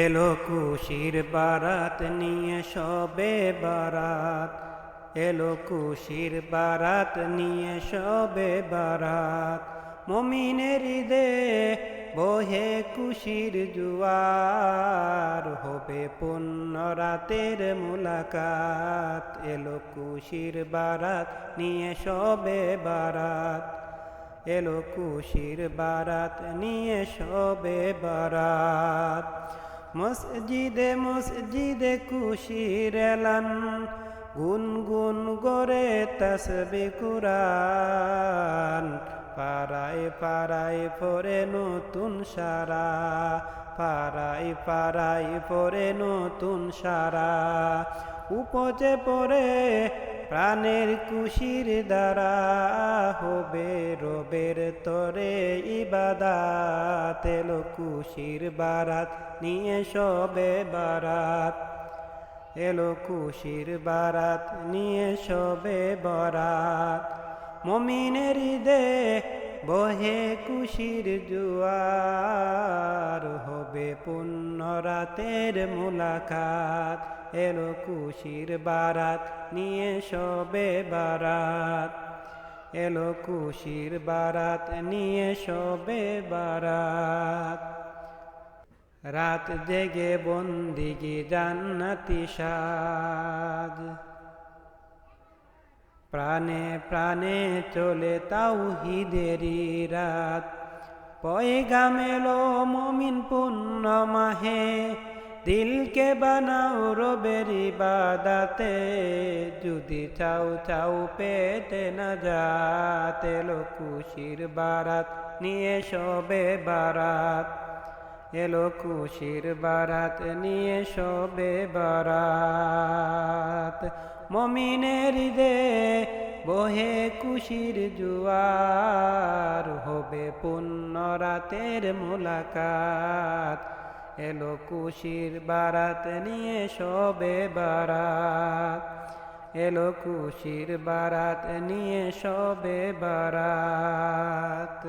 এলো খুশির বারাত নিয়ে সবে বারাত, এলো খুশির বারাত নিয়ে সবে বারাত। মুমিনের ঈদে বহে খুশির জুয়ার, হবে পুণ্য রাতের মুলাকাত। এলো খুশির বারাত নিয়ে সবে বারাত, এলো খুশির বারাত নিয়ে সবে বারাত। মসজিদে মসজিদে খুশির এলান, গুনগুন গড়ে তাসবিহ কুরআন। পাড়ায় পাড়ায় পড়ে নতুন সারা, পাড়ায় পাড়ায় পড়ে নতুন সারা। উপচে পড়ে প্রাণের খুশির দ্বারা, হবে রবের তরে ইবাদাত। এলো খুশির বারাত নিয়ে সবে বারাত, এলো খুশির বারাত নিয়ে সবে বারাত। মুমিনের ঈদে বহে খুশির জুয়ার, হবে পুণ্য রাতের মুলাকাত। এলো খুশির বারাত নিয়ে সবে বারাত, এলো খুশির বারাত নিয়ে সবে বারাত। রাত জেগে বন্দিগি জান্নাতি সাজ, প্রাণে প্রাণে চলে তাওহীদেরই রাত। পয়গাম এলো মুমিন পুণ্য মাহে, দিলকে বানাও রবের ইবাদতে। যদি চাও চাও পেতে নাজাত, এলো খুশির বারাত নিয়ে সবে বারাত, এলো খুশির বারাত নিয়ে সবে বারাত। মুমিনের ঈদে বহে খুশির জুয়ার, হবে পুণ্য রাতের মুলাকাত। এলো খুশির বারাত নিয়ে সবে বারাত, এলো খুশির বারাত নিয়ে সবে বারাত।